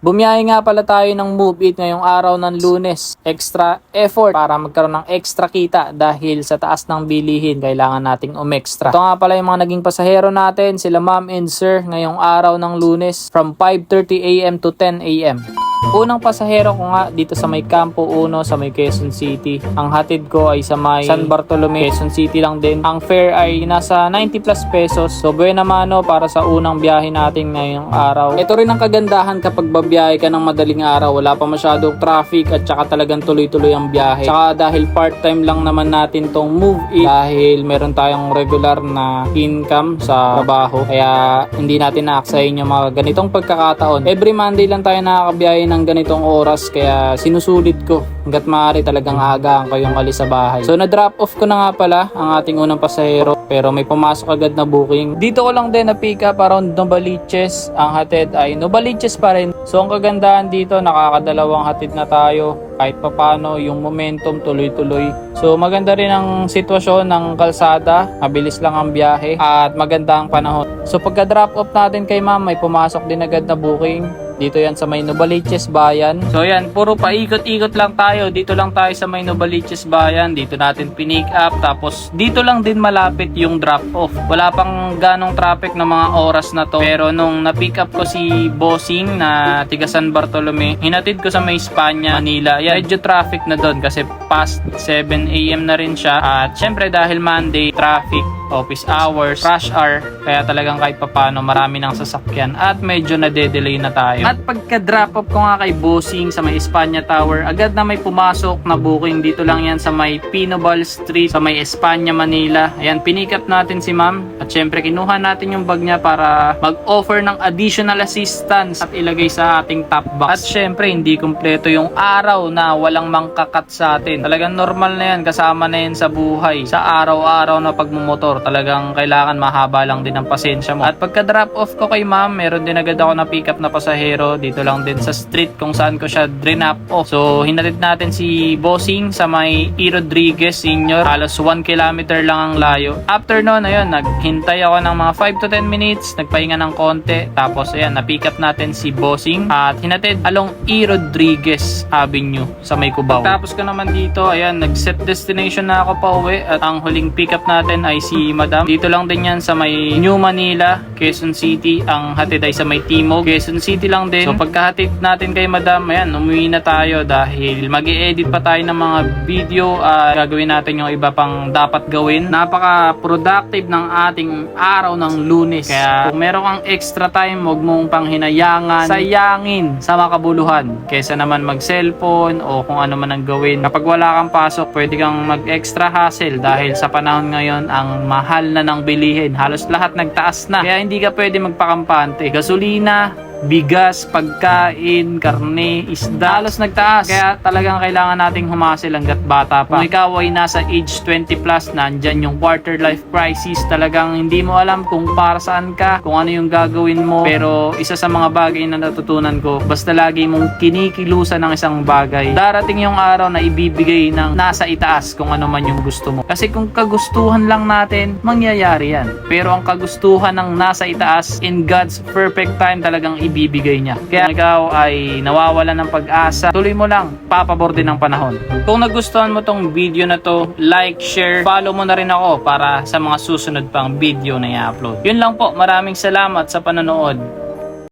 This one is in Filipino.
Bumiyahe nga pala tayo ng Move It ngayong araw ng Lunes. Extra effort para magkaroon ng extra kita dahil sa taas ng bilihin kailangan nating umextra. Ito nga pala yung mga naging pasahero natin, sila ma'am and sir ngayong araw ng Lunes from 5:30 AM to 10 AM. Unang pasahero ko nga dito sa may Campo 1 sa may Quezon City. Ang hatid ko ay sa may San Bartolome, Quezon City lang din. Ang fare ay nasa 90 plus pesos. So buena mano para sa unang biyahe natin ngayong araw. Ito rin ang kagandahan kapag babiyahe ka ng madaling araw. Wala pa masyadong traffic at saka talagang tuloy-tuloy ang biyahe. Saka dahil part-time lang naman natin tong Move It dahil meron tayong regular na income sa trabaho. Kaya hindi natin na-aksayin yung mga ganitong pagkakataon. Every Monday lang tayo nakakabiyahe ng ganitong oras kaya sinusulit ko hanggat maaari talagang aagaan ko yung alis sa bahay. So na-drop off ko na nga pala ang ating unang pasahero pero may pumasok agad na booking. Dito ko lang din na pick up around Novaliches. Ang hatid ay Novaliches pa rin. So ang kagandahan dito nakakadalawang hatid na tayo kahit papano yung momentum tuloy-tuloy. So maganda rin ang sitwasyon ng kalsada, mabilis lang ang biyahe at maganda ang panahon. So pagka drop off natin kay ma'am may pumasok din agad na booking. Dito yan sa may Novaliches Bayan. So yan, puro paikot-ikot lang tayo. Dito lang tayo sa may Novaliches Bayan. Dito natin pinick up. Tapos dito lang din malapit yung drop off. Wala pang ganong traffic na mga oras na to. Pero nung na-pick up ko si Bossing na tiga San Bartolome, hinatid ko sa may Espanya, Manila. Yan, medyo traffic na doon kasi past 7 AM na rin siya. At syempre dahil Monday, traffic, office hours, rush hour, kaya talagang kahit papano marami ng sasakyan at medyo na-delay na tayo. At pagka-drop off ko nga kay Bossing sa may Espanya Tower, agad na may pumasok na booking. Dito lang yan sa may Pinobal Street, sa may Espanya, Manila. Ayan, pinick up natin si ma'am at syempre kinuha natin yung bag niya para mag-offer ng additional assistance at ilagay sa ating top box. At syempre hindi kumpleto yung araw na walang mangkakat sa atin. Talagang normal na yan, kasama na yan sa buhay. Sa araw-araw na pagmumotor, talagang kailangan mahaba lang din ang pasensya mo. At pagka-drop off ko kay ma'am, meron din agad ako na pick up na pasahero dito lang din sa street kung saan ko siya drop off. So hinatid natin si Bossing sa may E. Rodriguez Senior. Halos 1 kilometer lang ang layo. After nun, ayun, naghintay ako ng mga 5 to 10 minutes, nagpahinga ng konti. Tapos ayan, na-pick up natin si Bossing at hinatid along E. Rodriguez Avenue sa may Cubao. Tapos ko naman dito, ayan, nag-set destination na ako pa uwi at ang huling pick up natin ay si Madam. Dito lang din yan sa may New Manila, Quezon City. Ang hatid ay sa may Timog, Quezon City lang din. So pagkahatid natin kay Madam, ayan, umuwi na tayo dahil mag-i-edit pa tayo ng mga video at gagawin natin yung iba pang dapat gawin. Napaka-productive ng ating araw ng Lunes. Kaya kung meron kang extra time, huwag mong panghinayangan, sayangin sa makabuluhan. Kesa naman mag-cellphone o kung ano man ang gawin. Kapag wala kang pasok, pwede kang mag-extra hassle dahil sa panahon ngayon ang mahal na ng bilihin. Halos lahat nagtaas na. Kaya hindi ka pwede magpakampante. Gasolina, bigas, pagkain, karne, isda, halos nagtaas. Kaya talagang kailangan nating humasil hanggat bata pa. Kung ikaw ay nasa age 20 plus, nandyan yung quarter life crisis. Talagang hindi mo alam kung para saan ka, kung ano yung gagawin mo. Pero isa sa mga bagay na natutunan ko, basta lagi mong kinikilusan ng isang bagay, darating yung araw na ibibigay ng nasa itaas kung ano man yung gusto mo. Kasi kung kagustuhan lang natin, mangyayari yan. Pero ang kagustuhan ng nasa itaas, in God's perfect time, talagang ibibigay niya. Kaya ikaw ay nawawalan ng pag-asa, tuloy mo lang, papabor din ng panahon. Kung nagustuhan mo tong video na to, like, share, follow mo na rin ako para sa mga susunod pang video na i-upload. Yun lang po, maraming salamat sa panonood.